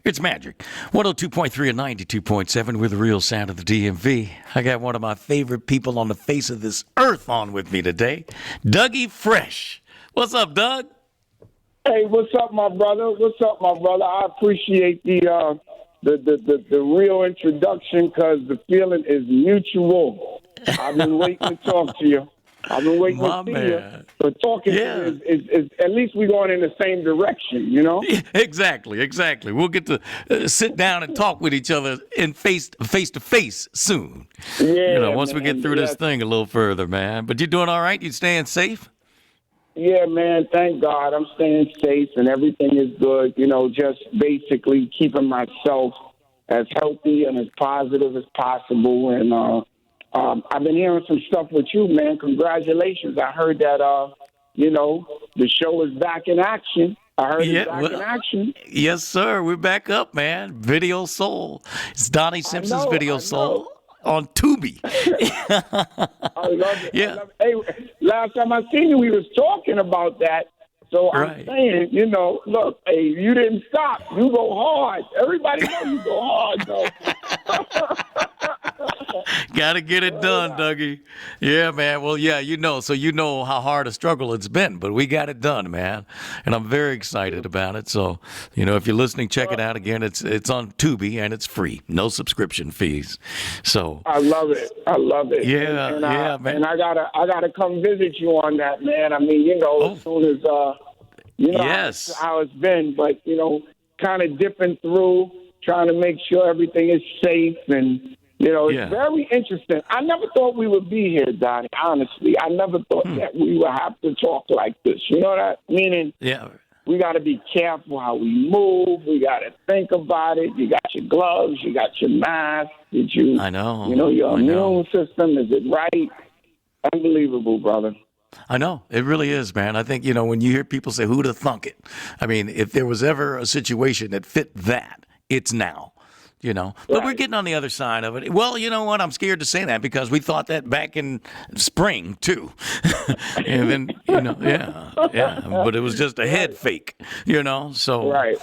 It's Magic. 102.3 and 92.7 with the real sound of the DMV. I got one of my favorite people on the face of this earth on with me today, Dougie Fresh. What's up, Doug? Hey, what's up, my brother? What's up, my brother? I appreciate the real introduction because the feeling is mutual. I've been waiting to talk to you. I've been waiting to see you. So talking is at least we're going in the same direction, you know? Exactly. We'll get to sit down and talk with each other in face to face soon. Yeah, once we get through this thing a little further, man. But you doing all right? You staying safe? Yeah, man, thank God. I'm staying safe and everything is good. Just basically keeping myself as healthy and as positive as possible. And I've been hearing some stuff with you, man. Congratulations. I heard that, the show is back in action. I heard it's back in action. Yes, sir. We're back up, man. Video Soul. It's Donnie Simpson's Video Soul. On Tubi. I love it. Yeah. Hey, last time I seen you, we was talking about that. So I'm saying, look, hey, you didn't stop. You go hard. Everybody know you go hard, though. Got to get it done, Dougie. Yeah, man. Well, yeah, so you know how hard a struggle it's been, but we got it done, man. And I'm very excited about it. So, if you're listening, check it out again. It's on Tubi and it's free. No subscription fees. So I love it. Yeah, man. And I gotta come visit you on that, man. I mean, as soon as yes. how it's been, but kind of dipping through, trying to make sure everything is safe and it's very interesting. I never thought we would be here, Donnie, honestly. I never thought that we would have to talk like this. You know that? Meaning we got to be careful how we move. We got to think about it. You got your gloves. You got your mask. I know. Your immune system, is it right? Unbelievable, brother. I know. It really is, man. I think, when you hear people say, who'd have thunk it? I mean, if there was ever a situation that fit that, it's now. But we're getting on the other side of it. Well, you know what? I'm scared to say that because we thought that back in spring, too. And then, but it was just a head fake, So,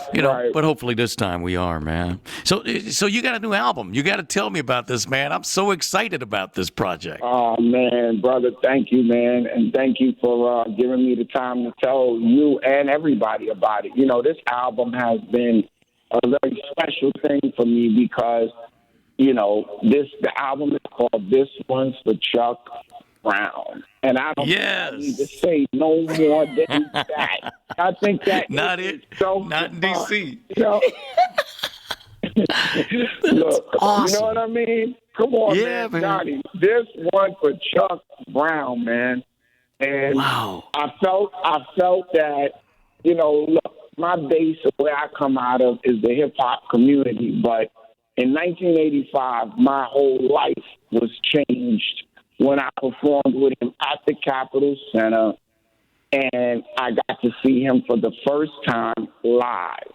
but hopefully this time we are, man. So you got a new album. You got to tell me about this, man. I'm so excited about this project. Oh, man, brother. Thank you, man. And thank you for giving me the time to tell you and everybody about it. This album has been a very special thing for me because, the album is called This One's for Chuck Brown. And I don't need to say no more than that. I think that not is it. So not in D.C. Look, awesome. You know what I mean? Come on, man. Johnny, this one for Chuck Brown, man. And I felt that, look, my base of where I come out of is the hip-hop community. But in 1985, my whole life was changed when I performed with him at the Capitol Center, and I got to see him for the first time live.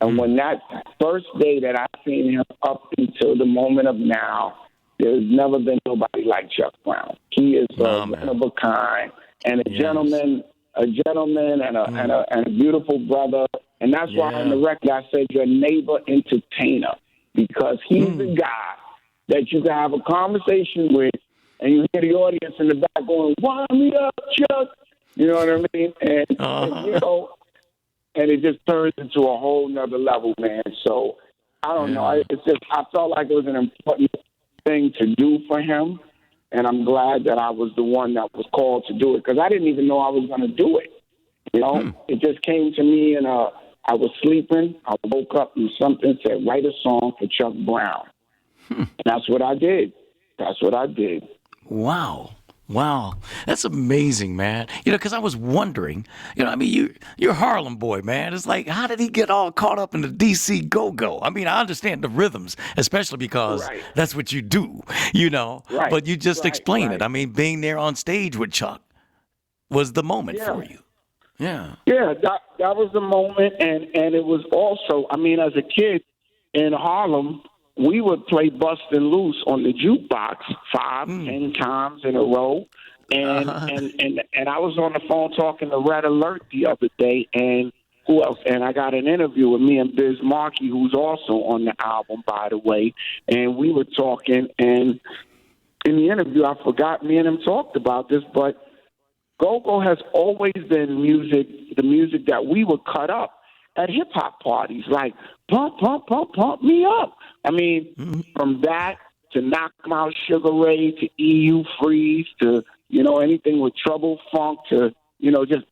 And when that first day that I seen him up until the moment of now, there's never been nobody like Chuck Brown. He is one of a kind and a gentleman and a beautiful brother. And that's why on the record I said your neighbor entertainer, because he's the guy that you can have a conversation with and you hear the audience in the back going, wind me up, Chuck. You know what I mean? And and it just turns into a whole nother level, man. So I don't know. I felt like it was an important thing to do for him. And I'm glad that I was the one that was called to do it because I didn't even know I was going to do it. It just came to me and I was sleeping. I woke up and something said, write a song for Chuck Brown. And that's what I did. Wow. That's amazing, man. Because I was wondering, you're a Harlem boy, man. It's like, how did he get all caught up in the D.C. go-go? I mean, I understand the rhythms, especially because that's what you do, But you just explain it. I mean, being there on stage with Chuck was the moment for you. Yeah. Yeah, that was the moment. And it was also, I mean, as a kid in Harlem, we would play Bustin' Loose on the jukebox 5-10 times in a row. And I was on the phone talking to Red Alert the other day, and who else? And I got an interview with me and Biz Markie, who's also on the album, by the way. And we were talking, and in the interview, I forgot me and him talked about this, but go-go has always been the music that we would cut up at hip-hop parties, like pump, pump, pump, pump me up. I mean, from that to Knock 'em Out Sugar Ray to EU Freeze to, anything with Trouble Funk to, just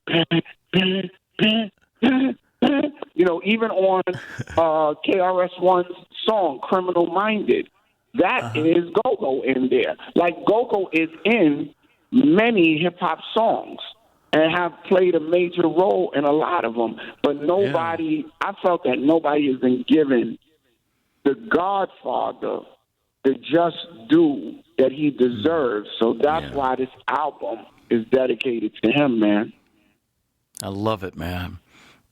even on KRS-One's song, Criminal Minded, that is go-go in there. Like, go-go is in many hip-hop songs and have played a major role in a lot of them. But nobody, I felt that nobody has been given the Godfather the just due that he deserves. So that's why this album is dedicated to him, man. I love it, man.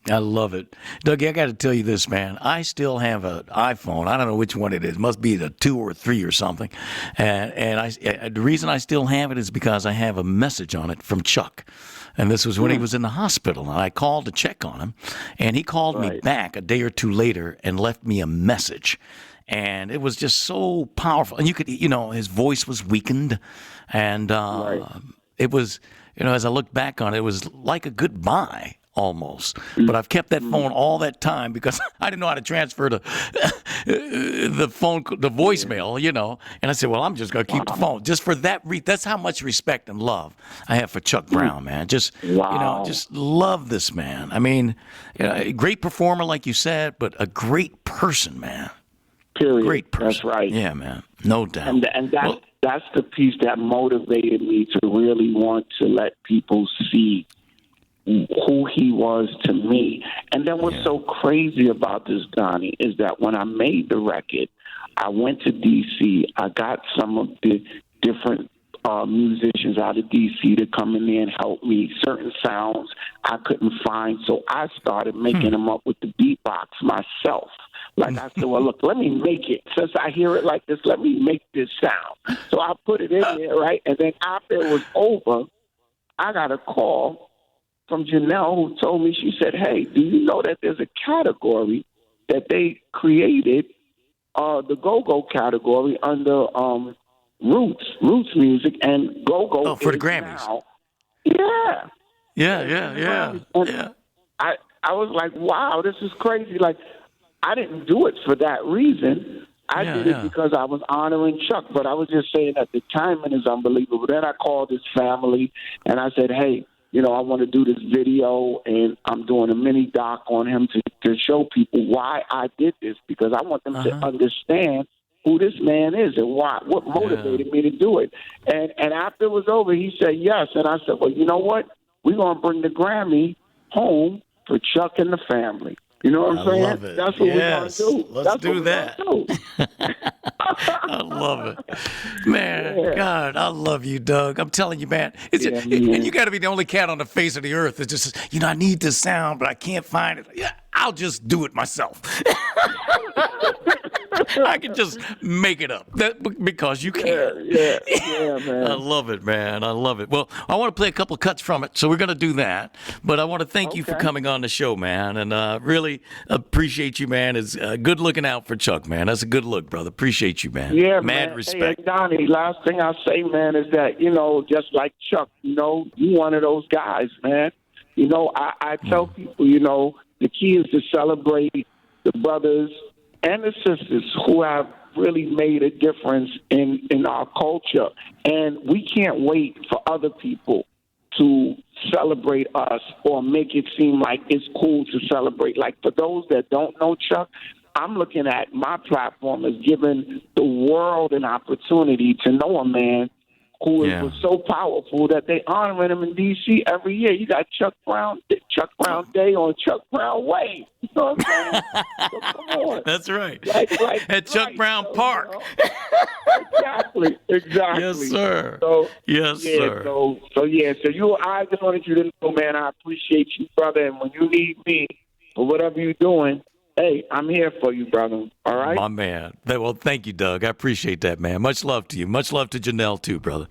I love it. Dougie, I got to tell you this, man. I still have an iPhone. I don't know which one it is. It must be the 2 or 3 or something. And the reason I still have it is because I have a message on it from Chuck. And this was when he was in the hospital. And I called to check on him. And he called me back a day or two later and left me a message. And it was just so powerful. And you could, his voice was weakened. And it was, as I look back on it, it was like a goodbye almost. But I've kept that phone all that time because I didn't know how to transfer the voicemail, And I said, well, I'm just going to keep the phone just for that. That's how much respect and love I have for Chuck Brown, man. Just, just love this man. I mean, a great performer, like you said, but a great person, man. Period. Great person. That's right. Yeah, man. No doubt. And that's the piece that motivated me to really want to let people see who he was to me. And then what's so crazy about this, Donnie, is that when I made the record, I went to D.C. I got some of the different musicians out of D.C. to come in there and help me. Certain sounds I couldn't find, so I started making them up with the beatbox myself. Like I said, well, look, let me make it. Since I hear it like this, let me make this sound. So I put it in there, right? And then after it was over, I got a call from Janelle who told me, she said, hey, do you know that there's a category that they created, the go-go category under roots music, and go-go for the Grammys. Now. Yeah. I was like, wow, this is crazy. Like, I didn't do it for that reason. I did it because I was honoring Chuck. But I was just saying that the timing is unbelievable. Then I called his family, and I said, hey, I want to do this video, and I'm doing a mini doc on him to show people why I did this, because I want them to understand who this man is and what motivated me to do it. And after it was over, he said yes. And I said, well, you know what? We're going to bring the Grammy home for Chuck and the family. You know what I'm saying? Love it. That's what we're going to do. Let's do that. I love it. Man, God, I love you, Doug. I'm telling you, man. And you got to be the only cat on the face of the earth that just, I need this sound, but I can't find it. Yeah, I'll just do it myself. I can just make it up because you can. Yeah, man. I love it, man. I love it. Well, I want to play a couple of cuts from it, so we're going to do that. But I want to thank you for coming on the show, man, and really appreciate you, man. It's good looking out for Chuck, man. That's a good look, brother. Appreciate you, man. Yeah, Mad man. respect. Hey, Donnie, last thing I'll say, man, is that, just like Chuck, you one of those guys, man. I tell people, the key is to celebrate the brothers and the sisters who have really made a difference in our culture. And we can't wait for other people to celebrate us or make it seem like it's cool to celebrate. Like, for those that don't know Chuck, I'm looking at my platform as giving the world an opportunity to know a man who was so powerful that they honoring him in D.C. every year. You got Chuck Brown Day on Chuck Brown Way. You know what I'm saying? So come on. That's right. At Chuck Brown Park. Exactly. Yes, sir. So, sir. So I just wanted you to know, man, I appreciate you, brother. And when you need me for whatever you're doing, hey, I'm here for you, brother. All right? My man. Well, thank you, Doug. I appreciate that, man. Much love to you. Much love to Janelle, too, brother.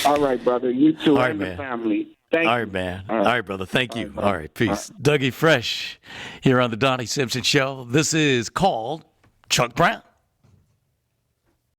All right, brother. You too, all right, and man. the family. Thank All you. right, man. All right, brother. Thank you. All right, peace. Dougie Fresh here on the Donnie Simpson Show. This is called Chuck Brown.